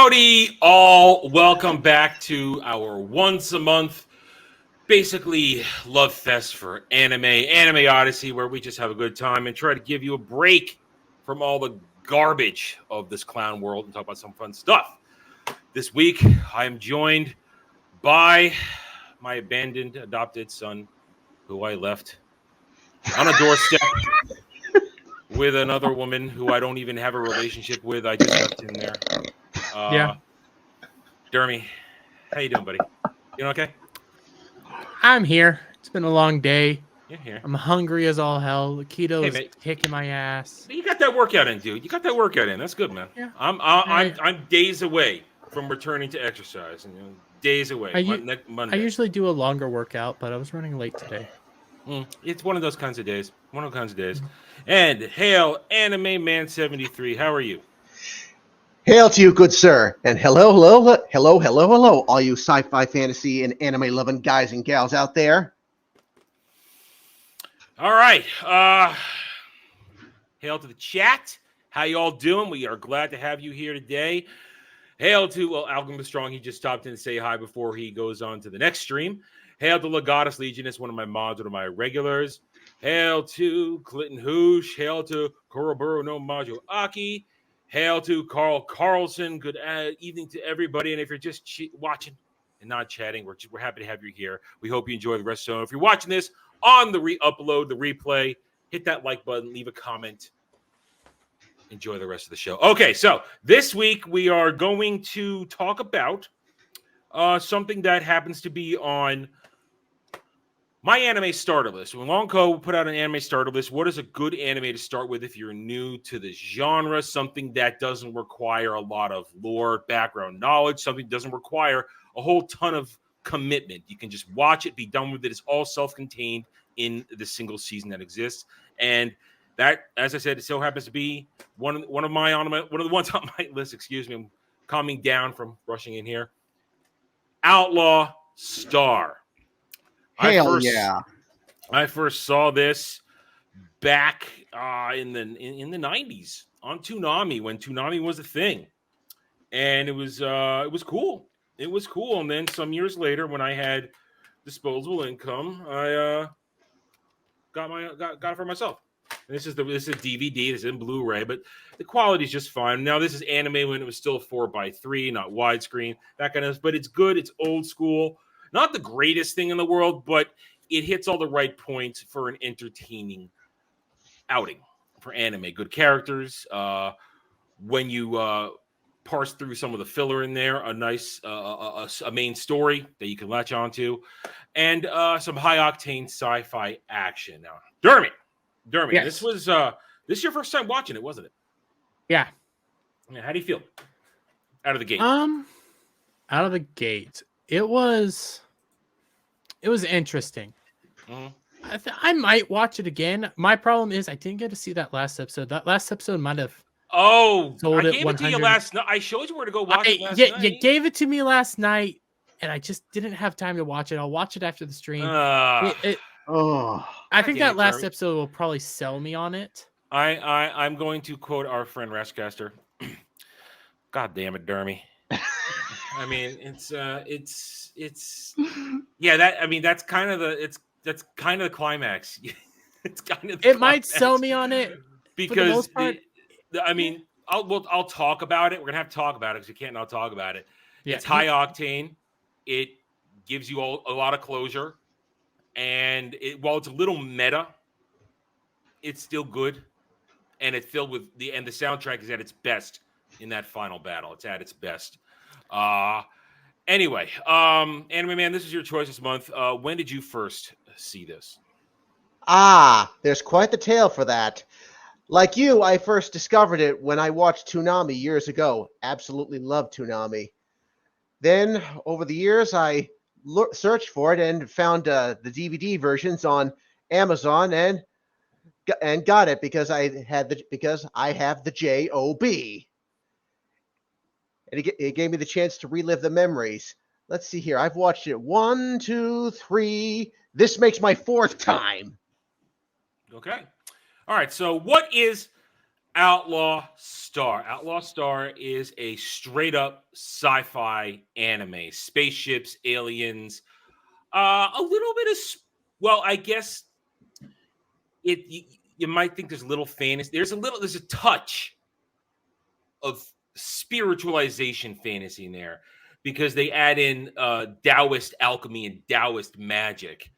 Howdy, all. Welcome back to our once a month, basically love fest for Anime Odyssey, where we just have a good time and try to give you a break from all the garbage of this clown world and talk about some fun stuff. This week, I am joined by my abandoned adopted son, who I left on a doorstep with another woman who I don't even have a relationship with. I just left him there. Dermy, how you doing, buddy? You doing okay? I'm here. It's been a long day. You're here. I'm hungry as all hell. The keto Hey, is mate. kicking my ass. You got that workout in, dude. You got that workout in. That's good, man. Yeah. I'm days away from returning to exercise. And, days away. Monday. I usually do a longer workout, but I was running late today. It's one of those kinds of days. And hail, Anime Man 73. How are you? Hail to you, good sir, and hello, all you sci-fi, fantasy, and anime-loving guys and gals out there. All right. Hail to the chat. How you all doing? We are glad to have you here today. Hail to Alchemist Strong. He just stopped in to say hi before he goes on to the next stream. Hail to Legatus Legionist, one of my mods, one of my regulars. Hail to Clinton Hoosh. Hail to Koroburo no Majo Aki. Hail to Carl Carlson. Good evening to everybody. And if you're just watching and not chatting, we're happy to have you here. We hope you enjoy the rest of the show. If you're watching this on the Reupload, the replay, hit that like button, leave a comment. Enjoy the rest of the show. Okay, so this week we are going to talk about something that happens to be on my anime starter list. When Longco put out an anime starter list, what is a good anime to start with if you're new to the genre? Something that doesn't require a lot of lore, background knowledge, something that doesn't require a whole ton of commitment. You can just watch it, be done with it. It's all self-contained in the single season that exists. And that, as I said, it so happens to be one of the ones on my list. Excuse me, I'm calming down from rushing in here. Outlaw Star. Hell yeah! I first saw this back in the 90s on Toonami when Toonami was a thing, and it was cool. It was cool. And then some years later, when I had disposable income, I got it for myself. And this is a DVD. This is in Blu-ray, but the quality is just fine. Now this is anime when it was still 4:3, not widescreen. That kind of, but it's good. It's old school. Not the greatest thing in the world, but it hits all the right points for an entertaining outing for anime. Good characters. When you parse through some of the filler in there, a nice a main story that you can latch onto, and some high-octane sci-fi action. Now, Dermy, yes. This was this is your first time watching it, wasn't it? Yeah. How do you feel out of the gate? Out of the gate. It was interesting. I might watch it again. My problem is I didn't get to see that last episode. That last episode might have. I gave it to you last night. I showed you where to go watch it last night. You gave it to me last night, and I just didn't have time to watch it. I'll watch it after the stream. I think that last episode will probably sell me on it. I'm going to quote our friend Rashcaster. God damn it, Dermy. I mean, it's yeah. That's kind of the climax. It's kind of. It might sell me on it because for the most part. I'll talk about it. We're gonna have to talk about it because you can't not talk about it. Yeah. It's high octane. It gives you a lot of closure, and while it's a little meta, it's still good, and it's filled with the soundtrack is at its best in that final battle. It's at its best. Anyway, Anime Man, this is your choice this month. When did you first see this? There's quite the tale for that. Like you, I first discovered it when I watched Toonami years ago. Absolutely loved Toonami. Then, over the years, I searched for it and found the DVD versions on Amazon and got it because I have the JOB. And it gave me the chance to relive the memories. Let's see here. I've watched it 1, 2, 3. This makes my 4th time. Okay. All right. So what is Outlaw Star. Outlaw Star is a straight up sci-fi anime. Spaceships, aliens, a little bit of, well, I guess you might think there's a little fantasy. There's a touch of spiritualization fantasy in there because they add in Taoist alchemy and Taoist magic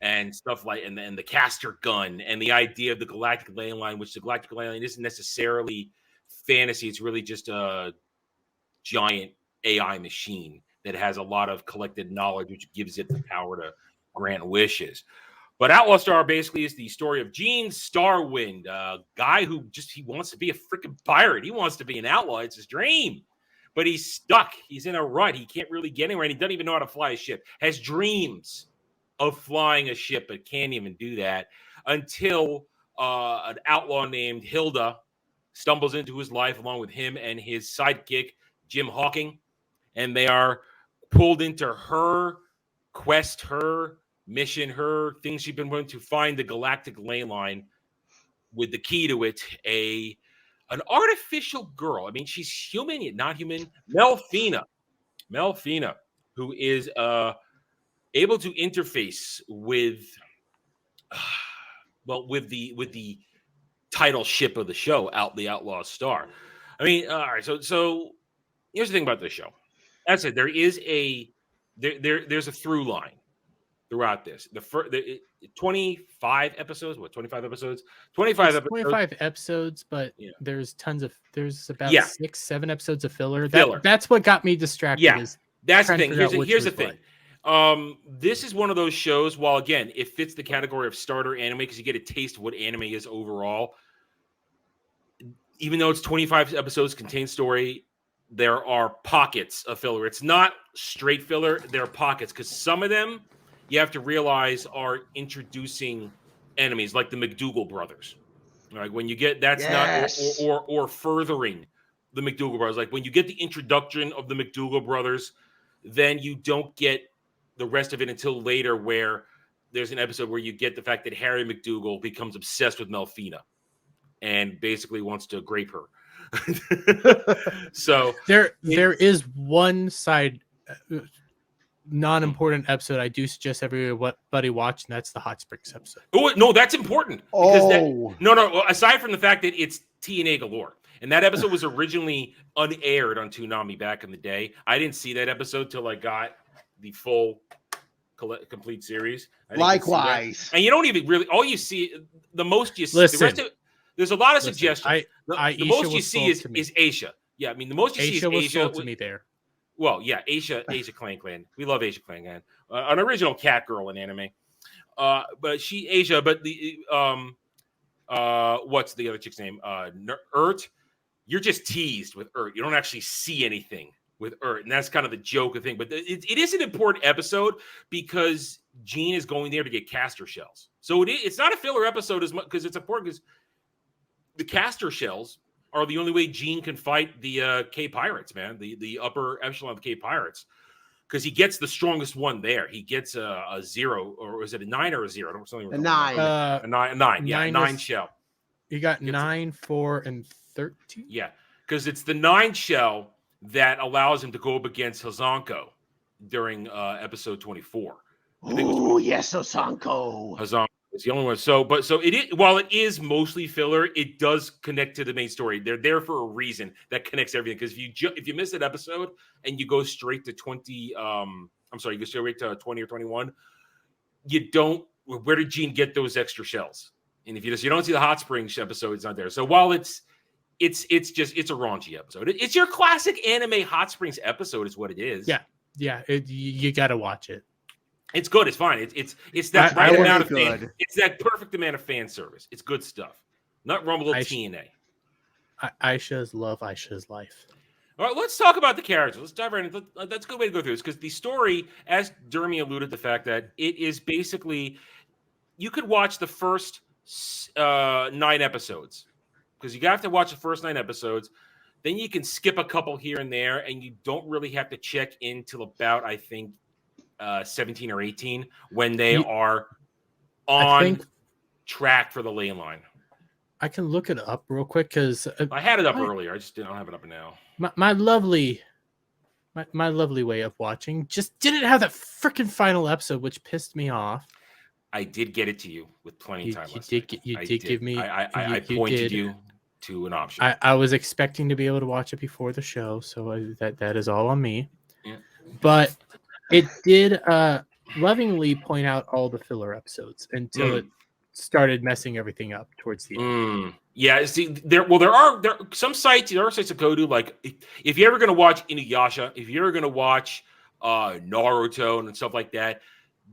and stuff like, and the caster gun and the idea of the galactic ley line, which the galactic ley line isn't necessarily fantasy. It's really just a giant AI machine that has a lot of collected knowledge, which gives it the power to grant wishes. But Outlaw Star basically is the story of Gene Starwind, a guy who he wants to be a freaking pirate. He wants to be an outlaw. It's his dream. But he's stuck. He's in a rut. He can't really get anywhere. And he doesn't even know how to fly a ship. Has dreams of flying a ship, but can't even do that until an outlaw named Hilda stumbles into his life along with him and his sidekick, Jim Hawking. And they are pulled into her quest, her mission, her thing she's been willing to find the galactic ley line with the key to it, an artificial girl. I mean, she's human yet not human. Melfina, who is able to interface with with the title ship of the show, the Outlaw Star. I mean, all right, so here's the thing about this show. As I said, there is there's a through line throughout this. The 25 episodes, 25 episodes? 25 episodes. 25 episodes, but there's about 6-7 episodes of filler. That's what got me distracted. Yeah, that's the thing. Here's the thing. This is one of those shows, while again, it fits the category of starter anime because you get a taste of what anime is overall. Even though it's 25 episodes, contains story, there are pockets of filler. It's not straight filler. There are pockets because some of them you have to realize are introducing enemies like the McDougal brothers. Like when you get not or furthering the McDougal brothers. Like when you get the introduction of the McDougal brothers, then you don't get the rest of it until later, where there's an episode where you get the fact that Harry McDougal becomes obsessed with Melfina and basically wants to grape her. So there is one side non-important episode I do suggest everybody watch, and that's the Hot Springs episode. Oh no, that's important because aside from the fact that it's TNA galore, and that episode was originally unaired on Toonami back in the day. I didn't see that episode till I got the full complete series. Likewise, and you don't even really there's a lot of suggestions. The most you see is Aisha. Yeah, I mean the most you see is Aisha to me there. Well, yeah, Aisha Clan. We love Aisha Clan. An original cat girl in anime. But the what's the other chick's name? Ert. You're just teased with Ert. You don't actually see anything with Ert, and that's kind of the joke of the thing. But it is an important episode because Gene is going there to get caster shells. So it's not a filler episode as much because it's important because the caster shells are the only way Gene can fight the K Pirates, man. The upper echelon of the K Pirates, because he gets the strongest one there. He gets a 0, or is it a 9 or a 0? I don't know. A 9. A 9. Yeah, 9 shell. You got 9, 4, and 13. Yeah, because it's the 9 shell that allows him to go up against Hazanko during episode 24. Oh yes, Hazanko. It's the only one. So it is, while it is mostly filler, it does connect to the main story. They're there for a reason that connects everything. Because if you miss that episode and you go straight to 20, you go straight to 20 or 21, you don't. Where did Gene get those extra shells? And if you don't see the Hot Springs episode, it's not there. So while it's a raunchy episode. It's your classic anime Hot Springs episode, is what it is. Yeah. You got to watch it. It's good. It's fine. It's that amount of fan. It's that perfect amount of fan service. It's good stuff. Not Rumble of TNA. Aisha's love. Aisha's life. All right, let's talk about the characters. Let's dive right in. That's a good way to go through this because the story, as Dermy alluded to the fact that it is basically, you could watch the first 9 episodes because you have to watch the first 9 episodes. Then you can skip a couple here and there, and you don't really have to check in till about, I think, 17 or 18 when they are on track for the ley line. I can look it up real quick because I had it up earlier. I just don't have it up now. My lovely way of watching just didn't have that freaking final episode, which pissed me off. I did get it to you with plenty of time. You did give me. I pointed you to an option. I was expecting to be able to watch it before the show, so that is all on me. Yeah. But it did lovingly point out all the filler episodes until it started messing everything up towards the end. Yeah, see, there are some sites to go to, like if you're ever going to watch Inuyasha, if you're going to watch Naruto and stuff like that,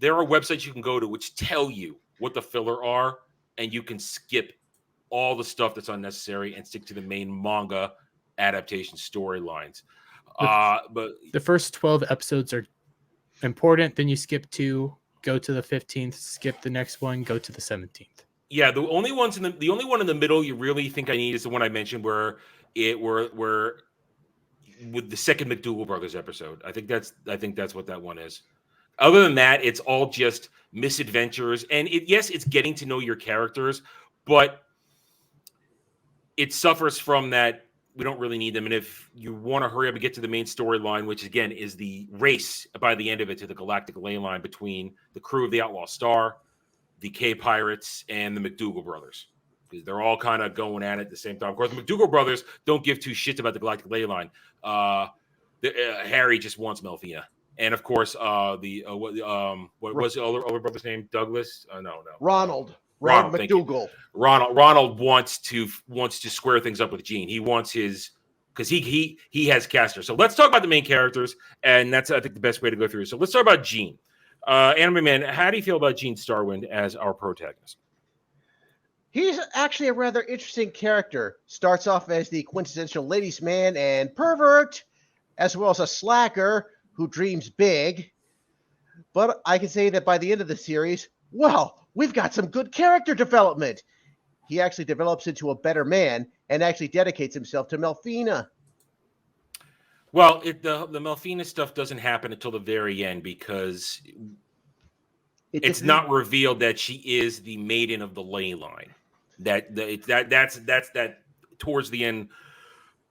there are websites you can go to which tell you what the filler are, and you can skip all the stuff that's unnecessary and stick to the main manga adaptation storylines. But the first 12 episodes are important. Then you skip 2, go to the 15th, skip the next one, go to the 17th. Yeah, the only one in the middle you really think I need is the one I mentioned where with the second McDougal Brothers episode. I think that's what that one is. Other than that, it's all just misadventures, and it's getting to know your characters, but it suffers from that. We don't really need them, and if you want to hurry up and get to the main storyline, which again is the race by the end of it to the galactic ley line between the crew of the Outlaw Star, the K Pirates, and the McDougal Brothers, because they're all kind of going at it at the same time. Of course, the McDougal Brothers don't give two shits about the galactic ley line. Harry just wants Melfina, and of course, what was the older brother's name? Douglas? No. Ronald McDougal. Ronald wants to square things up with Gene. He wants his, because he has Castor. So let's talk about the main characters, and that's I think the best way to go through. So let's talk about Gene. Anime Man, how do you feel about Gene Starwind as our protagonist? He's actually a rather interesting character. Starts off as the quintessential ladies' man and pervert, as well as a slacker who dreams big. But I can say that by the end of the series, well, we've got some good character development. He actually develops into a better man and actually dedicates himself to Melfina. Well, the Melfina stuff doesn't happen until the very end because it's not revealed that she is the maiden of the ley line. That's towards the end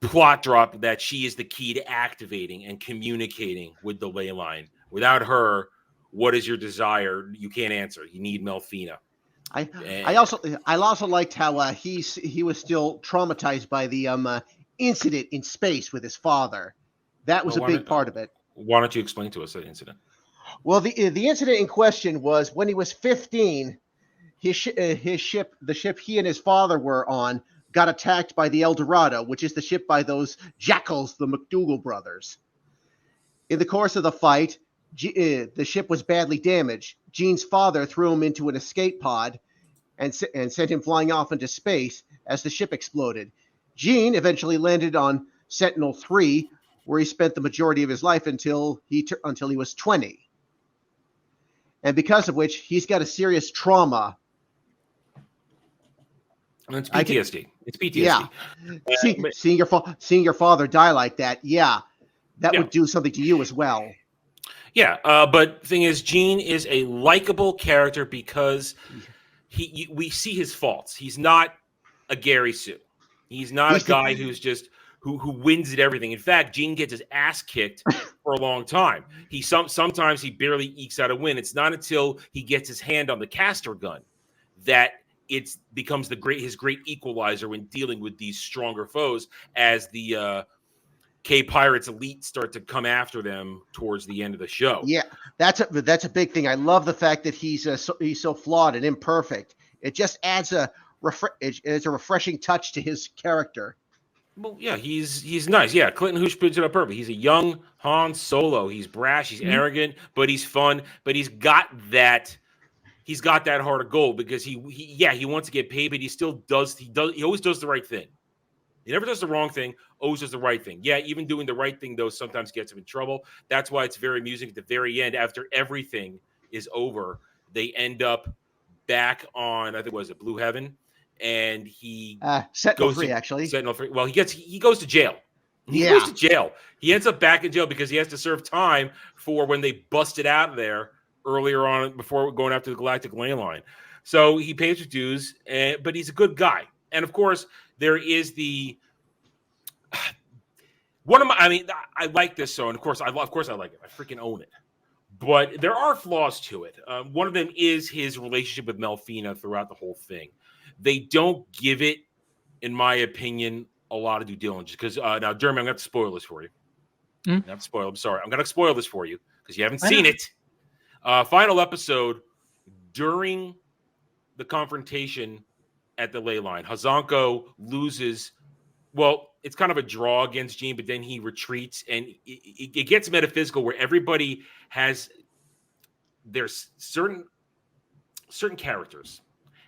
plot drop that she is the key to activating and communicating with the ley line. Without her, what is your desire? You can't answer. You need Melfina. I also liked how he was still traumatized by the incident in space with his father. That was a big part of it. Why don't you explain to us that incident? Well, the incident in question was when he was 15. His ship, the ship he and his father were on, got attacked by the El Dorado, which is the ship by those jackals, the McDougal brothers. In the course of the fight, the ship was badly damaged. Gene's father threw him into an escape pod and sent him flying off into space as the ship exploded. Gene eventually landed on Sentinel-3, where he spent the majority of his life until he was 20. And because of which, he's got a serious trauma. And it's PTSD. It's PTSD. Yeah. Seeing your father die like that, that would do something to you as well. Yeah, but the thing is, Gene is a likable character because we see his faults. He's not a Gary Sue. He's not a guy who's just who wins at everything. In fact, Gene gets his ass kicked for a long time. Sometimes he barely ekes out a win. It's not until he gets his hand on the caster gun that it becomes his great equalizer when dealing with these stronger foes, as the K Pirates elite start to come after them towards the end of the show. Yeah, that's a big thing. I love the fact that he's so flawed and imperfect. It just adds a refreshing touch to his character. Well, yeah, he's nice. Yeah, Clinton Hoosh puts it up perfect. He's a young Han Solo. He's brash. He's arrogant, but he's fun. But he's got that heart of gold because he wants to get paid, but he always does the right thing. He never does the wrong thing, always does the right thing. Yeah, even doing the right thing, though, sometimes gets him in trouble. That's why it's very amusing at the very end. After everything is over, they end up back on, I think, was it Blue Heaven? And he Sentinel-3, actually. Sentinel-3. Well, he goes to jail. He goes to jail. He ends up back in jail because he has to serve time for when they busted out of there earlier on before going after the Galactic Ley Line. So he pays his dues, but he's a good guy. And of course, there is the one of my. I mean, I like this show, and of course, I like it. I freaking own it. But there are flaws to it. One of them is his relationship with Melfina throughout the whole thing. They don't give it, in my opinion, a lot of due diligence. Because now, Jeremy, I'm going to spoil this for you. Not spoil. I'm sorry. I'm going to spoil this for you because you haven't seen it. Final episode, during the confrontation at the ley line, Hazanko loses. Well, it's kind of a draw against Gene, but then he retreats, and it gets metaphysical where everybody has there's certain characters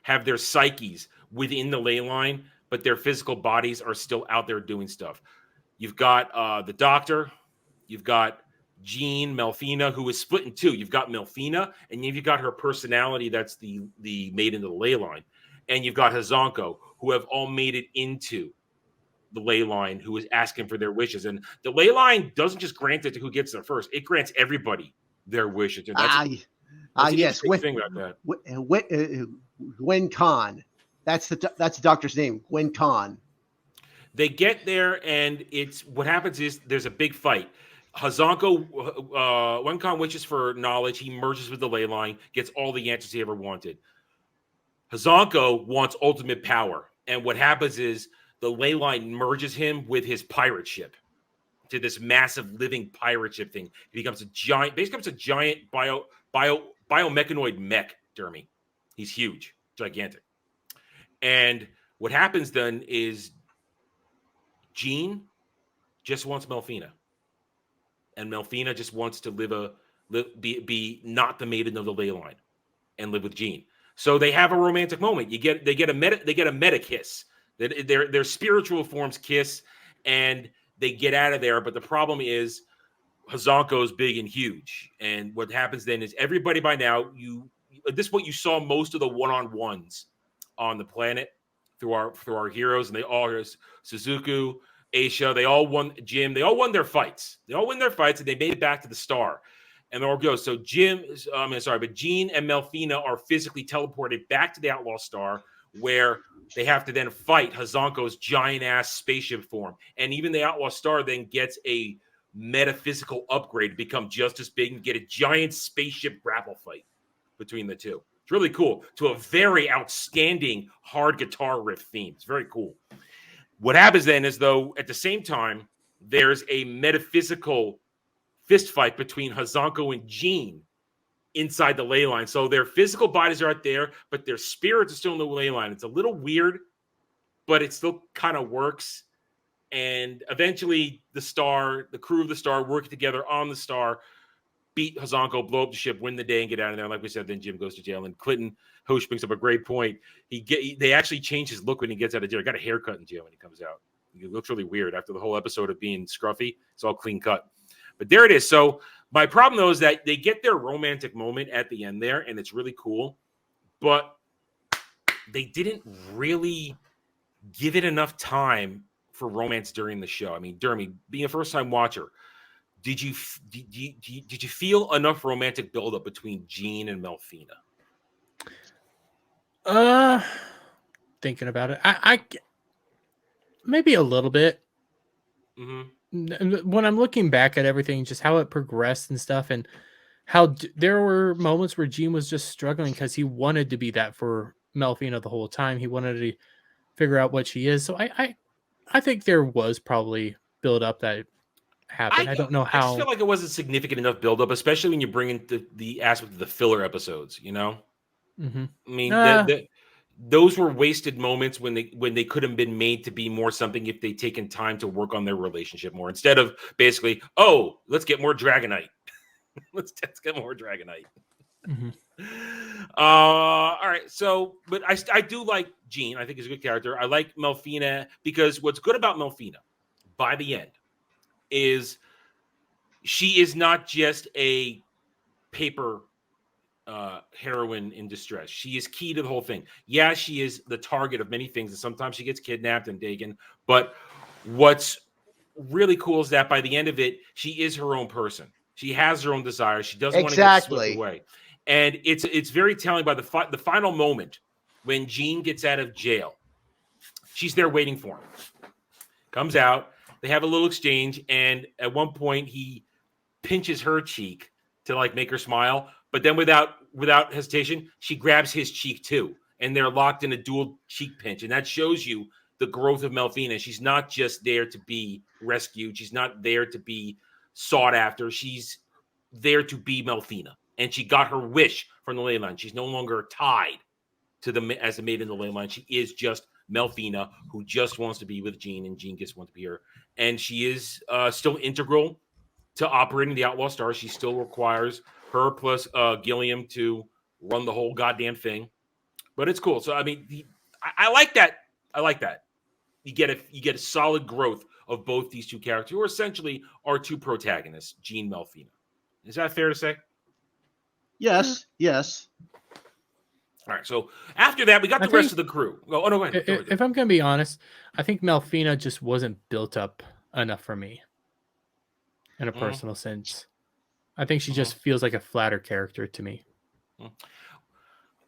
have their psyches within the ley line, but their physical bodies are still out there doing stuff. You've got the Doctor, you've got Jean, Melfina, who is split in two. You've got Melfina, and you've got her personality that's the made into the ley line. And you've got Hazanko, who have all made it into the ley line, who is asking for their wishes. And the ley line doesn't just grant it to who gets there first. It grants everybody their wishes. And that's yes. Thing about that. Gwen Khan. That's the doctor's name, Gwen Khan. They get there, and it's what happens is there's a big fight. Hazanko, Gwen Khan wishes for knowledge. He merges with the ley line, gets all the answers he ever wanted. Hazanko wants ultimate power. And what happens is the ley line merges him with his pirate ship to this massive living pirate ship thing. He becomes a giant, biomechanoid mech, Jeremy. He's huge, gigantic. And what happens then is Jean just wants Melfina. And Melfina just wants to be not the maiden of the ley line and live with Jean. So they have a romantic moment. They get a meta kiss. Their spiritual forms kiss, and they get out of there. But the problem is Hazanko's big and huge. And what happens then is everybody by now, at this point, you saw most of the one-on-ones on the planet through our heroes, and they all are Suzuku, Aisha, they all won. Jim, they all won their fights. They all win their fights, and they made it back to the star. And there we go. So but Jean and Melfina are physically teleported back to the Outlaw Star, where they have to then fight Hazanko's giant-ass spaceship form. And even the Outlaw Star then gets a metaphysical upgrade to become just as big and get a giant spaceship grapple fight between the two. It's really cool. To a very outstanding hard guitar riff theme. It's very cool. What happens then is, though, at the same time, there's a metaphysical fist fight between Hazanko and Jean inside the ley line. So their physical bodies are out there, but their spirits are still in the ley line. It's a little weird, but it still kind of works. And eventually the crew of the Star working together on the Star, beat Hazanko, blow up the ship, win the day, and get out of there. Like we said, then Jim goes to jail. And Clinton Hoche brings up a great point. They actually change his look when he gets out of jail. He got a haircut in jail when he comes out. He looks really weird after the whole episode of being scruffy. It's all clean cut. But there it is. So my problem, though, is that they get their romantic moment at the end there, and it's really cool. But they didn't really give it enough time for romance during the show. I mean, Jeremy, being a first-time watcher, did you feel enough romantic buildup between Jean and Melfina? Thinking about it, I maybe a little bit. Mm-hmm. When I'm looking back at everything, just how it progressed and stuff, and how there were moments where Jean was just struggling because he wanted to be that for Melfina the whole time. He wanted to figure out what she is. So I think there was probably build up that happened. I don't know how. I just feel like it wasn't significant enough build up, especially when you bring in the aspect of the filler episodes. You know, mm-hmm. I mean, those were wasted moments when they could have been made to be more something if they'd taken time to work on their relationship more, instead of basically, oh, let's get more Dragonite. let's get more Dragonite. Mm-hmm. All right. So, but I do like Jean. I think he's a good character. I like Melfina because what's good about Melfina by the end is she is not just a paper heroine in distress. She is key to the whole thing. Yeah, she is the target of many things, and sometimes she gets kidnapped and taken. But what's really cool is that by the end of it, she is her own person. She has her own desires. She doesn't want to get swept away. And it's very telling by the final moment when Jean gets out of jail She's there waiting for him. Comes out. They have a little exchange, and at one point he pinches her cheek to like make her smile, but then without hesitation, she grabs his cheek too, and they're locked in a dual cheek pinch, and that shows you the growth of Melfina. She's not just there to be rescued. She's not there to be sought after. She's there to be Melfina, and she got her wish from the ley line. She's no longer tied to as a maiden in the ley line. She is just Melfina, who just wants to be with Jean, and Jean just wants to be her. And she is still integral to operating the Outlaw Star. She still requires her plus Gilliam to run the whole goddamn thing. But it's cool. So I mean, I like that. I like that. You get a solid growth of both these two characters, who are essentially our two protagonists, Jean, Melfina. Is that fair to say? Yes. Yes. All right. So after that, we got the rest of the crew. Oh no, go ahead. If I'm going to be honest, I think Melfina just wasn't built up enough for me in a personal sense. I think she just feels like a flatter character to me.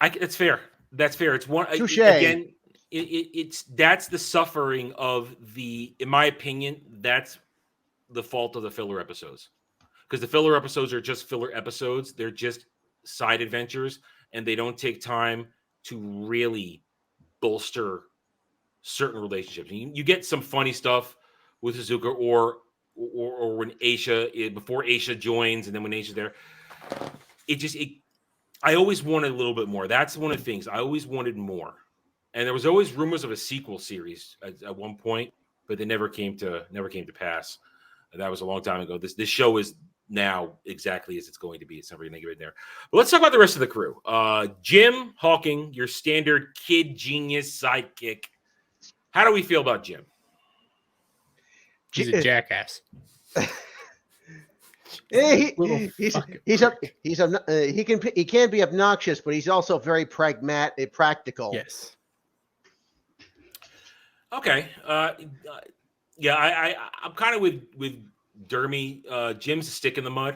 It's fair. That's fair. It's one Touché. Again. That's the suffering of in my opinion, that's the fault of the filler episodes, because the filler episodes are just filler episodes. They're just side adventures, and they don't take time to really bolster certain relationships. You get some funny stuff with Suzuka, or when Aisha, before Aisha joins, and then when Aisha's there, I always wanted a little bit more. That's one of the things I always wanted more. And there was always rumors of a sequel series at one point, but they never came to pass. That was a long time ago. This show is now exactly as it's going to be. It's never going to get in there. But let's talk about the rest of the crew. Jim Hawking, your standard kid genius sidekick. How do we feel about Jim? He's a jackass. He can be obnoxious, but he's also very practical. Yes. Okay. Yeah, I'm kind of with Dermy. Jim's a stick in the mud.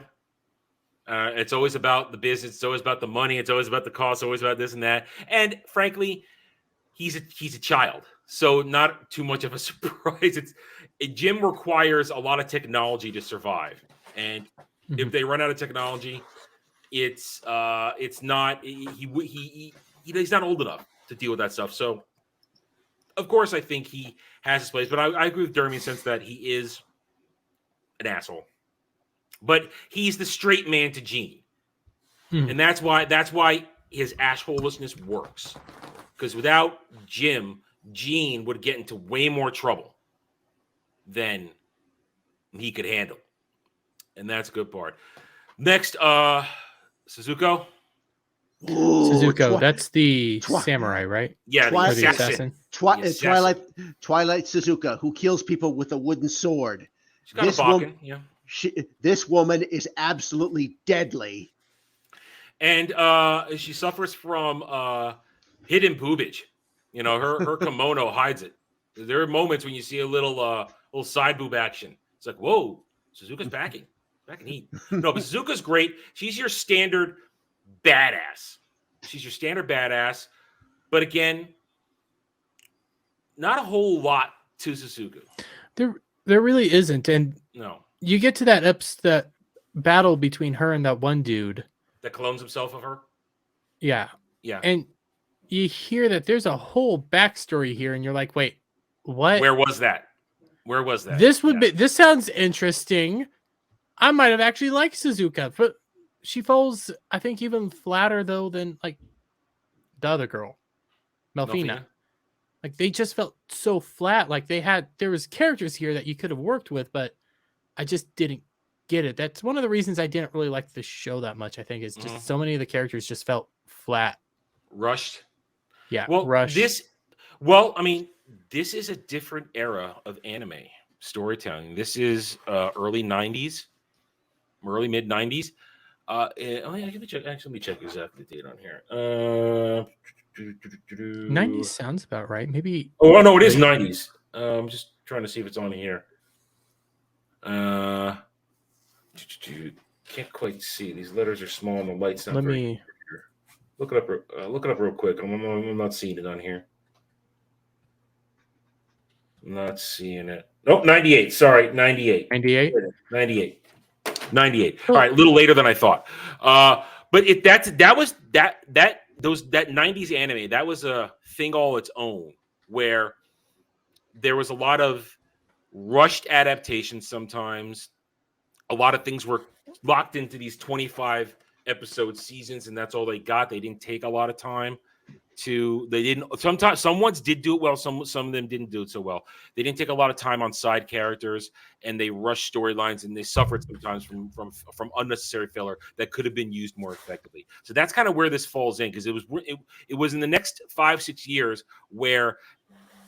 It's always about the business. It's always about the money. It's always about the cost. It's always about this and that. And frankly, he's a child, so not too much of a surprise. Jim requires a lot of technology to survive, and if they run out of technology, it's not he's not old enough to deal with that stuff. So, of course, I think he has his place, but I agree with Dermy in the sense that he is an asshole. But he's the straight man to Jean. And that's why his assholishness works. Because without Jim, Jean would get into way more trouble than he could handle. And that's a good part. Next, Suzuko. Ooh, Suzuko, that's the samurai, right? Yeah, Twi- the assassin. Twilight Suzuka, who kills people with a wooden sword. She's got a Bakken, yeah. This woman is absolutely deadly. And she suffers from hidden boobage. You know, her kimono hides it. There are moments when you see a little side boob action. It's like, whoa, Suzuka's back in heat. No, but Suzuka's great. She's your standard badass. But again, not a whole lot to Suzuka. There really isn't. And no, you get to that battle between her and that one dude that clones himself of her. Yeah. Yeah. And you hear that there's a whole backstory here, and you're like, wait, what? Where was that? This sounds interesting. I might have actually liked Suzuka, but she falls, I think, even flatter though than like the other girl, Melfina. Like they just felt so flat. Like there was characters here that you could have worked with, but I just didn't get it. That's one of the reasons I didn't really like the show that much. I think is just so many of the characters just felt flat, rushed. Yeah. Well, rushed. this is a different era of anime storytelling. This is early 90s, early mid 90s. Let me check exactly the date on here. 90s sounds about right. Maybe. Oh no, it is 90s. I'm just trying to see if it's on here. Can't quite see. These letters are small and the light's not. Look it up real quick. I'm not seeing it on here. I'm not seeing it. Nope, 98. Sorry, 98. 98. 98. 98. Oh. All right, a little later than I thought. But that was 90s anime, that was a thing all its own, where there was a lot of rushed adaptations sometimes. A lot of things were locked into these 25 episode seasons, and that's all they got. They didn't take a lot of time sometimes some ones did do it well, some of them didn't do it so well. They didn't take a lot of time on side characters, and they rushed storylines, and they suffered sometimes from unnecessary filler that could have been used more effectively. So that's kind of where this falls in, because it was in the next 5-6 years where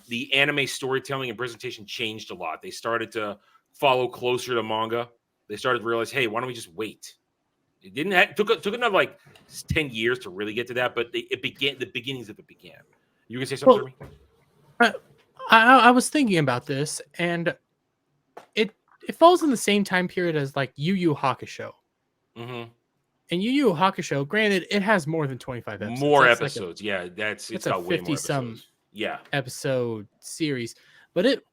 the anime storytelling and presentation changed a lot. They started to follow closer to manga. They started to realize, hey, why don't we just wait? It didn't took another like 10 years to really get to that, but the beginnings of it began. You can say something, Jeremy? I was thinking about this, and it falls in the same time period as like Yu Yu Hakusho. Mm-hmm. And Yu Yu Hakusho, granted, it has more than 25 episodes. More episodes, yeah. It's got way more 50-some episodes. episode series, but it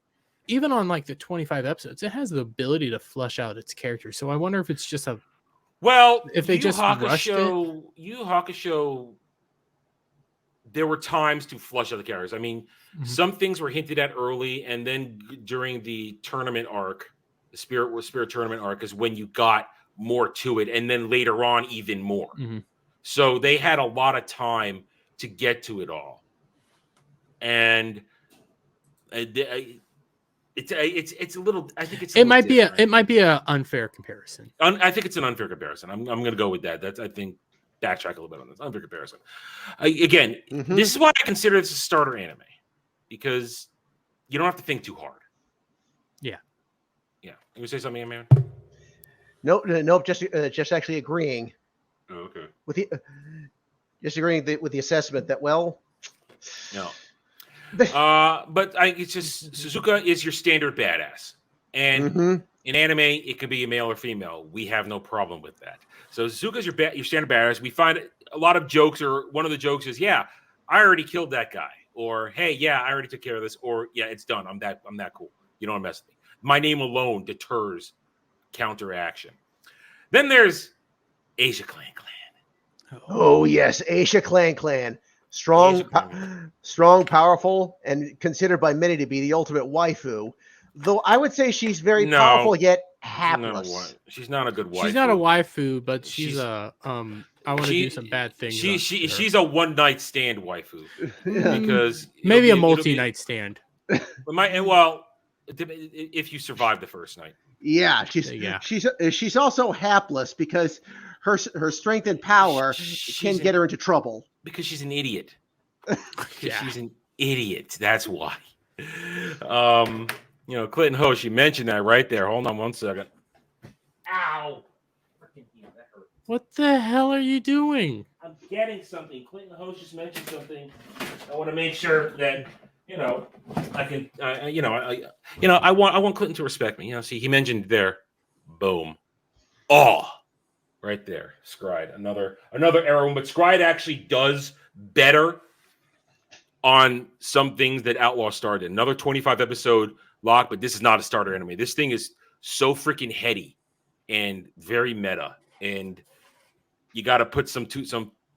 even on like the 25 episodes, it has the ability to flesh out its characters. So I wonder if it's just if they just rushed it. Yu Yu Hakusho, there were times to flush out the characters. I mean, some things were hinted at early, and then during the tournament arc, the Spirit tournament arc, is when you got more to it, and then later on even more. So they had a lot of time to get to it all, and it's a little. I think it might be an unfair comparison. I think it's an unfair comparison. I'm going to go with that. I think backtrack a little bit on this unfair comparison. This is why I consider this a starter anime, because you don't have to think too hard. Yeah. You want to say something, man? Nope. Just actually agreeing. Oh, okay. Just agreeing with the assessment that no. But it's just Suzuka is your standard badass, and in anime it could be a male or female. We have no problem with that. So Suzuka's your standard badass. We find a lot of jokes, or one of the jokes is, "Yeah, I already killed that guy," or "Hey, yeah, I already took care of this," or "Yeah, it's done. I'm that cool. You don't mess with me." My name alone deters counteraction. Then there's Asia Clan. Oh yes, Asia Clan. Strong, powerful, and considered by many to be the ultimate waifu. Though I would say she's very powerful yet hapless. She's not a good waifu. She's not a waifu, but she's I want to do some bad things. She's a one-night stand waifu, because maybe a multi-night stand. If you survive the first night. Yeah, she's also hapless, because her strength and power can get her into trouble. Because she's an idiot. She's an idiot. That's why. Clinton Hosh, you mentioned that right there. Hold on one second. Ow! That hurt. What the hell are you doing? I'm getting something. Clinton Hosh just mentioned something. I want to make sure that I can. I want Clinton to respect me. See, he mentioned there. Boom. Oh. Right there, Scride. Another error, but Scride actually does better on some things that Outlaw started. Another 25 episode lock, but this is not a starter anime. This thing is so freaking heady and very meta, and you got to put some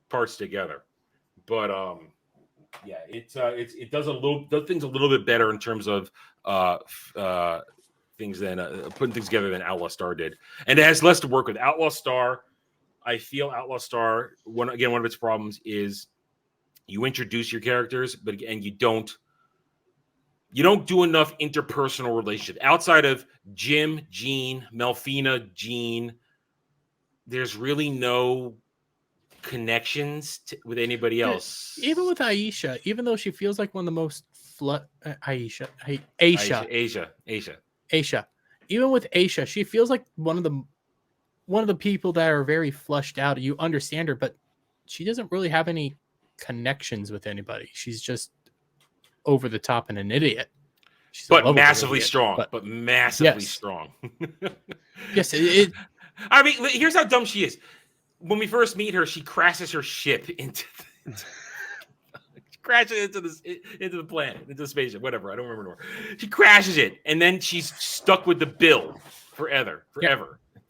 parts together. But it does things a little bit better in terms of things than putting things together than Outlaw Star did, and it has less to work with. Outlaw Star, I feel Outlaw Star, one of its problems is you introduce your characters, but you don't do enough interpersonal relationship outside of Jim, Jean, Melfina, Jean. There's really no connections with anybody else. Even with Aisha, even though she feels like one of the most Aisha. Even with Aisha, she feels like one of the people that are very flushed out. You understand her, but she doesn't really have any connections with anybody. She's just over the top and an idiot. But massively strong. But massively strong. Yes. I mean, here's how dumb she is. When we first meet her, she crashes her ship into crashes into the planet, into the spaceship, whatever. I don't remember anymore. She crashes it, and then she's stuck with the bill forever.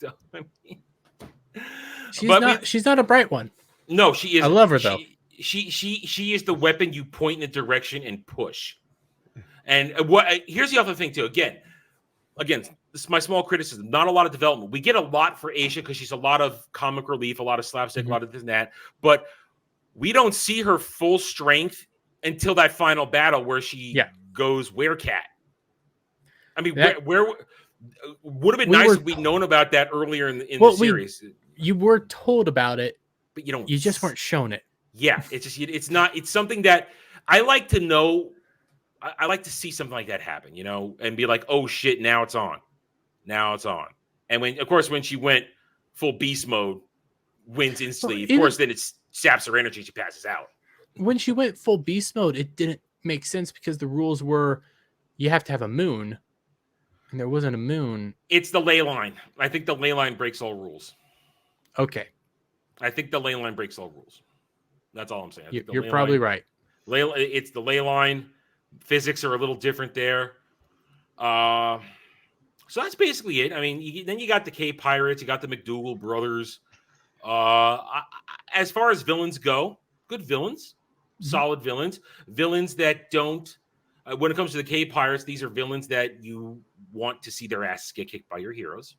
So, I mean, She's not a bright one. No, she is. I love her though. She is the weapon you point in a direction and push. And here's the other thing too. Again, this is my small criticism. Not a lot of development. We get a lot for Aisha because she's a lot of comic relief, a lot of slapstick, a lot of this and that. But we don't see her full strength until that final battle where she goes werecat. I mean, where would have been nice if we'd known about that earlier in the series. You were told about it, but you don't. You just weren't shown it. Yeah, it's something that I like to know. I like to see something like that happen, and be like, oh shit, now it's on. And when she went full beast mode, wins instantly. Of course, then it saps her energy. She passes out. When she went full beast mode, it didn't make sense because the rules were you have to have a moon, and there wasn't a moon. It's the ley line. I think the ley line breaks all rules. Okay. I think the ley line breaks all rules. That's all I'm saying. You're probably right. It's the ley line. Physics are a little different there. So that's basically it. I mean, then you got the K Pirates. You got the McDougal brothers. As far as villains go, good villains. Solid villains. Villains that don't... when it comes to the K Pirates, these are villains that you want to see their asses get kicked by your heroes.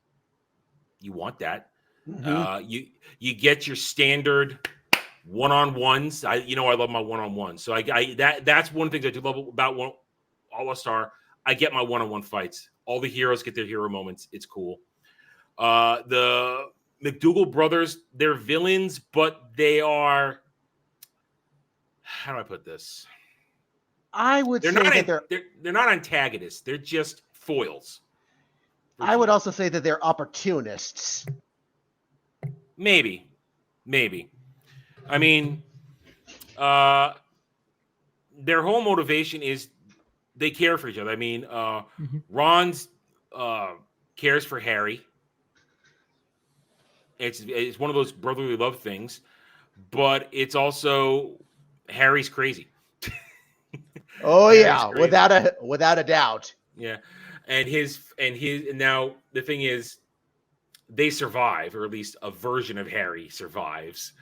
You want that. You get your standard one-on-ones. I love my one-on-ones. So that's one thing that I do love about Outlaw Star. I get my one-on-one fights. All the heroes get their hero moments. It's cool. The McDougal brothers, they're villains, but they are... How do I put this? I would say that they're not antagonists. They're just foils. I would also say that they're opportunists. Maybe. I mean, their whole motivation is they care for each other. I mean, Ron's cares for Harry. It's one of those brotherly love things, but it's also Harry's crazy. Oh yeah, without a doubt. Yeah, and now the thing is, they survive, or at least a version of Harry survives.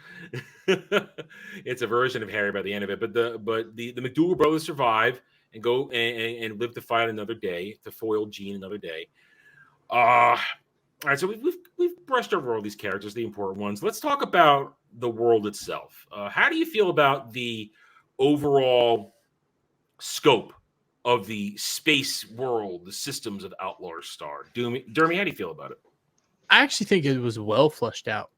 It's a version of Harry by the end of it, but the McDougal brothers survive and go and live to fight another day, to foil Jean another day. All right, so we've brushed over all these characters, the important ones. Let's talk about the world itself. How do you feel about the overall scope of the space world, the systems of Outlaw Star? Dermy, how do you feel about it? I actually think it was well fleshed out.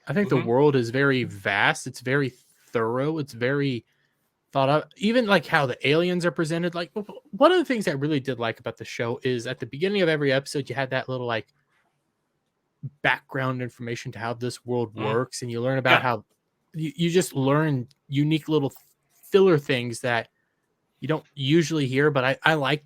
I think the world is very vast. It's very thorough. It's very thought out. Even like how the aliens are presented. Like one of the things I really did like about the show is at the beginning of every episode, you had that little like background information to how this world works, and you learn about how you just learn unique little filler things that you don't usually hear. But I like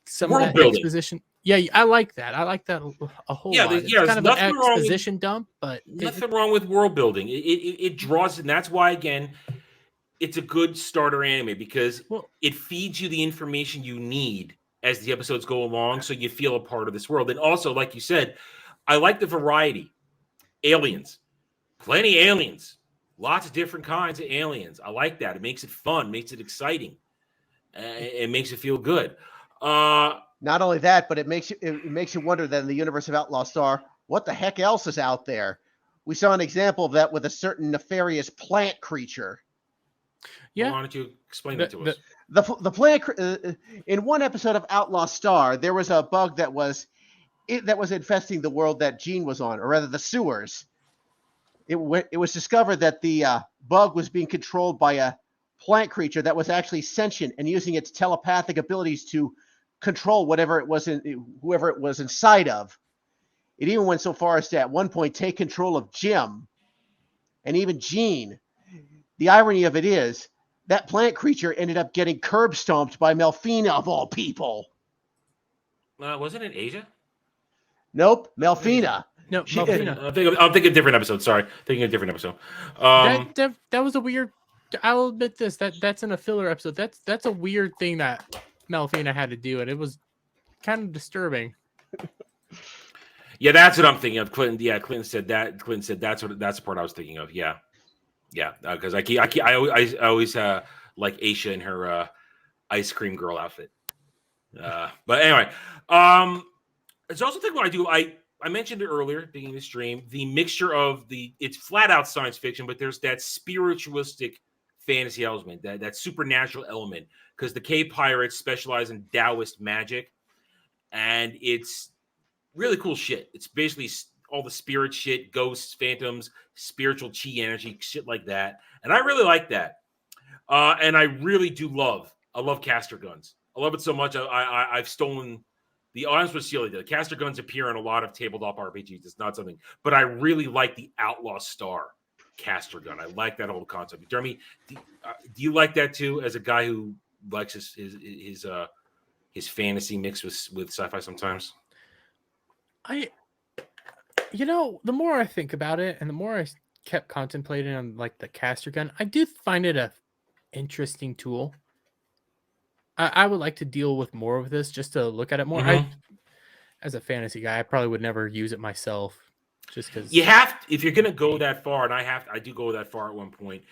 some world of that building. Exposition. Yeah, I like that. I like that a whole lot. It's kind of an exposition dump, but nothing wrong with world building. It draws, and that's why, again, it's a good starter anime because it feeds you the information you need as the episodes go along, so you feel a part of this world. And also, like you said, I like the variety. Aliens, plenty of aliens, lots of different kinds of aliens. I like that. It makes it fun, makes it exciting, it makes it feel good. Not only that, but it makes you wonder that in the universe of Outlaw Star, what the heck else is out there? We saw an example of that with a certain nefarious plant creature. Yeah, why don't you explain that to us? The plant in one episode of Outlaw Star, there was a bug that was infesting the world that Jean was on, or rather the sewers. It was discovered that the bug was being controlled by a plant creature that was actually sentient and using its telepathic abilities to control whoever it was inside of. It even went so far as to at one point take control of Jim and even Jean. The irony of it is that plant creature ended up getting curb stomped by Melfina of all people. Wasn't it Asia? Nope, Melfina. No, Melfina. I'm thinking a different episode. Sorry, thinking a different episode. That was a weird I'll admit this. That's in a filler episode. That's a weird thing that Melfina had to do, and it was kind of disturbing. Yeah, that's what I'm thinking of. Clinton. Yeah, Clinton said that. Clinton said that's the part I was thinking of. Yeah, because I always like Aisha in her ice cream girl outfit. But anyway, it's also thing what I do. I mentioned it earlier, at the beginning of the stream, the mixture of it's flat out science fiction, but there's that spiritualistic fantasy element, that supernatural element, because the K pirates specialize in Taoist magic, and it's really cool shit. It's basically all the spirit shit, ghosts, phantoms, spiritual chi energy, shit like that. And I really like that. And I really do I love caster guns. I love it so much. I've stolen the honest with Celia. The caster guns appear in a lot of tabletop RPGs. It's not something, but I really like the Outlaw Star caster gun. I like that whole concept. Jeremy, do you like that too? As a guy who likes his fantasy mixed with sci-fi sometimes. The more I think about it, and the more I kept contemplating on like the caster gun, I do find it a interesting tool. I would like to deal with more of this, just to look at it more. Mhm. As a fantasy guy, I probably would never use it myself, just because you have to, if you're going to go that far, and I do go that far at one point.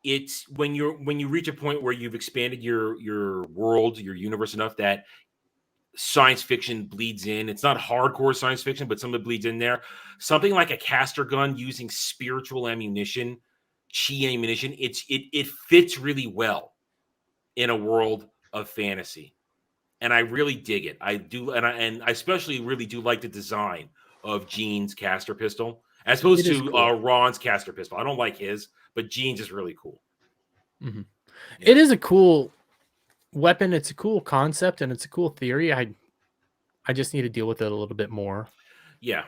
It's when you reach a point where you've expanded your world, your universe enough that science fiction bleeds in. It's not hardcore science fiction, but some of it bleeds in there. Something like a caster gun using spiritual ammunition, chi ammunition. It fits really well in a world of fantasy, and I really dig it. I do, and I especially really do like the design of Gene's caster pistol as opposed to cool. Ron's caster pistol. I don't like his, but Gene's is really cool. Mm-hmm. Yeah. It is a cool weapon. It's a cool concept, and it's a cool theory. I just need to deal with it a little bit more. Yeah,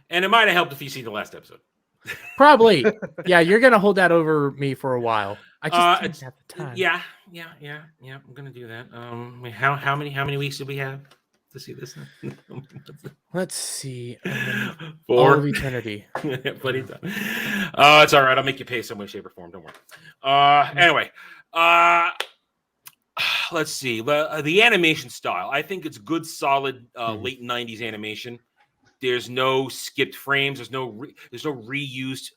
and it might have helped if you see the last episode. Probably. Yeah, you're gonna hold that over me for a while. I just didn't have the time. Yeah. I'm gonna do that. How many weeks do we have to see this? Let's see. 4 all of eternity. Plenty of time. It's all right. I'll make you pay some way, shape, or form. Don't worry. Anyway. Let's see. The animation style. I think it's good, solid late 90s animation. There's no skipped frames. There's no reused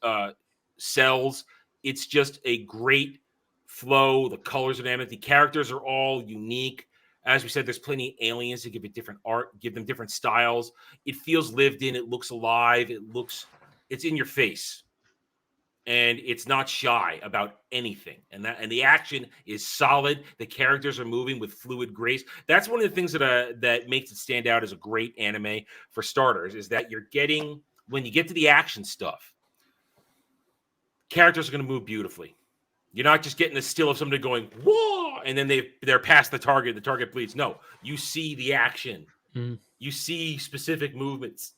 cells. It's just a great flow. The colors are dynamic. The characters are all unique. As we said, there's plenty of aliens to give it different art, give them different styles. It feels lived in. It looks alive. It's in your face. And it's not shy about anything. And the action is solid. The characters are moving with fluid grace. That's one of the things that makes it stand out as a great anime for starters, is that when you get to the action stuff, characters are going to move beautifully. You're not just getting a still of somebody going, whoa, and then they're past the target bleeds. No, you see the action. Mm. You see specific movements.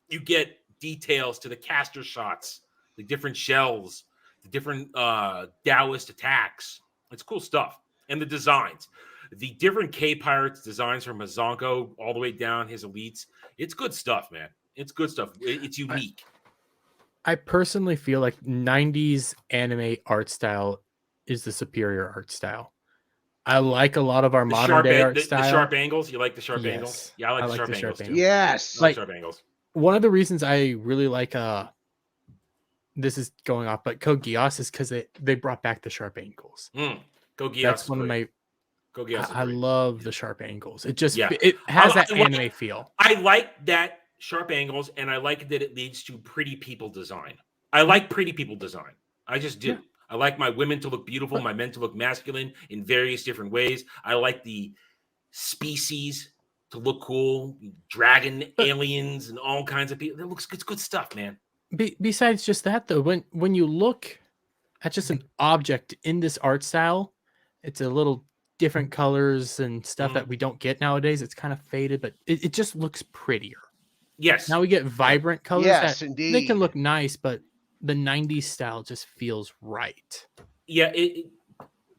You get details to the caster shots, the different shells, the different Taoist attacks. It's cool stuff. And the designs. The different K-Pirates designs from Mazanko all the way down his elites. It's good stuff, man. It's good stuff. It's unique. I personally feel like 90s anime art style is the superior art style. I like a lot of our modern day art style. The sharp angles. You like the sharp angles? Yeah, I like the sharp angles too. Yes. I like sharp angles. One of the reasons I really like this is going off, but Code Geass is because they brought back the sharp angles. Code Geass. That's one of my. Code Geass. I love the sharp angles. It just it has that anime feel. I like that sharp angles, and I like that it leads to pretty people design. I like pretty people design. I just do. Yeah. I like my women to look beautiful, my men to look masculine in various different ways. I like the species to look cool, dragon, aliens, and all kinds of people. It's good stuff, man. Besides just that, though, when you look at just an object in this art style, it's a little different colors and stuff that we don't get nowadays. It's kind of faded, but it just looks prettier. Yes. Now we get vibrant colors. Yes, indeed. They can look nice, but the 90s style just feels right. Yeah.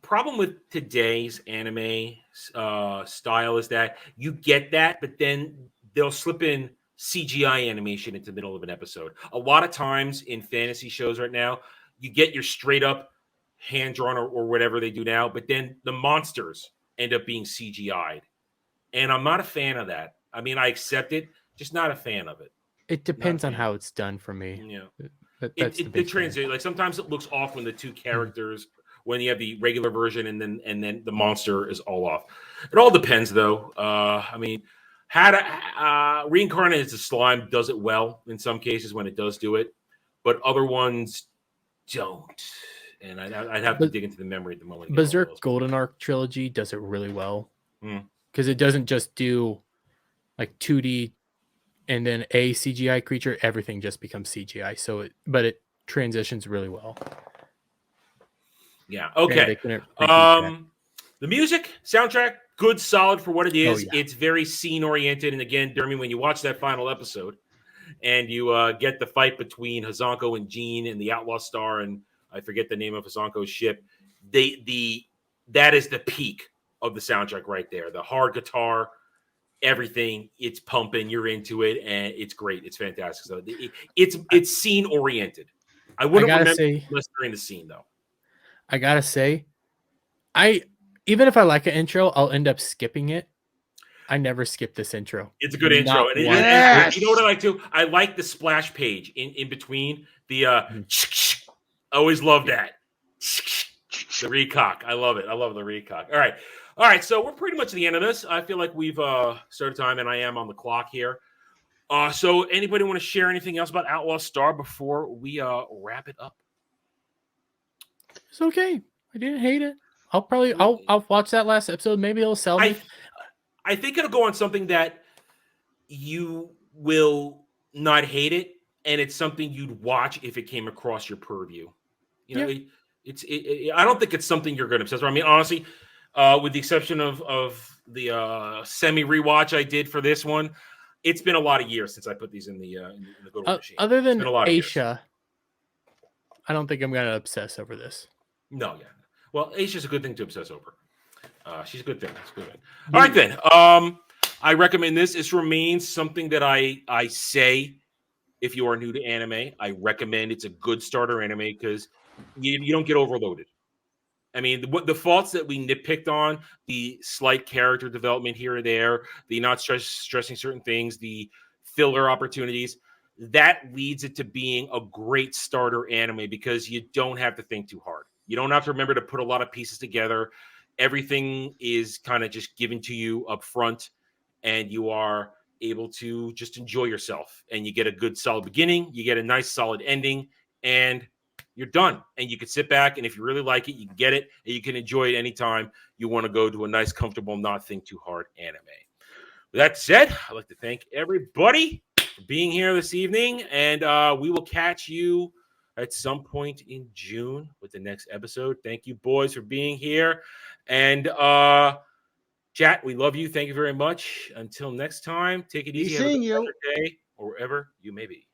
Problem with today's anime style is that you get that, but then they'll slip in CGI animation into the middle of an episode. A lot of times in fantasy shows right now, you get your straight up hand drawn or whatever they do now, but then the monsters end up being CGI'd. And I'm not a fan of that. I mean, I accept it, just not a fan of it. It depends on how it's done for me. Yeah. That's The transition, like sometimes it looks off when the two characters, when you have the regular version and then the monster is all off. It all depends, though. I mean, how to reincarnate as a slime does it well in some cases when it does do it, but other ones don't. And I'd have to dig into the memory at the moment. Berserk Golden Arc trilogy does it really well because it doesn't just do like 2D and then a CGI creature. Everything just becomes CGI. But it transitions really well. Yeah. Okay. The music soundtrack, good, solid for what it is. Oh, yeah. It's very scene oriented. And again, Dermy, when you watch that final episode and you get the fight between Hazanko and Jean and the Outlaw Star, and I forget the name of Hazanko's ship, that is the peak of the soundtrack right there. The hard guitar, everything, it's pumping, you're into it, and it's great. It's fantastic. So it's scene oriented. I wouldn't remember unless during the scene, though. I gotta say, even if I like an intro, I'll end up skipping it. I never skip this intro. It's a good intro. And you know what I like too? I like the splash page in between the I always love that. The recock. I love it. I love the recock. All right. So we're pretty much at the end of this. I feel like we've started time, and I am on the clock here. So anybody want to share anything else about Outlaw Star before we wrap it up? It's okay. I didn't hate it. I'll watch that last episode. Maybe it'll sell me. I think it'll go on something that you will not hate it, and it's something you'd watch if it came across your purview. You know, I don't think it's something you're going to obsess with. I mean, honestly, with the exception of the semi rewatch I did for this one, it's been a lot of years since I put these in the Go machine. Other than Aisha, I don't think I'm going to obsess over this. No, yeah. Well, Aisha's a good thing to obsess over. She's a good thing. That's good. All right, then. I recommend this. This remains something that I say if you are new to anime. I recommend it's a good starter anime because you don't get overloaded. I mean, the faults that we nitpicked on, the slight character development here or there, the not stressing certain things, the filler opportunities, that leads it to being a great starter anime because you don't have to think too hard. You don't have to remember to put a lot of pieces together. Everything is kind of just given to you up front, and you are able to just enjoy yourself. And you get a good, solid beginning. You get a nice, solid ending, and you're done. And you can sit back, and if you really like it, you can get it, and you can enjoy it anytime you want to go to a nice, comfortable, not think too hard anime. With that said, I'd like to thank everybody for being here this evening, and we will catch you at some point in June with the next episode. Thank you, boys, for being here. And chat, we love you. Thank you very much. Until next time, take it easy. Have a good day or wherever you may be.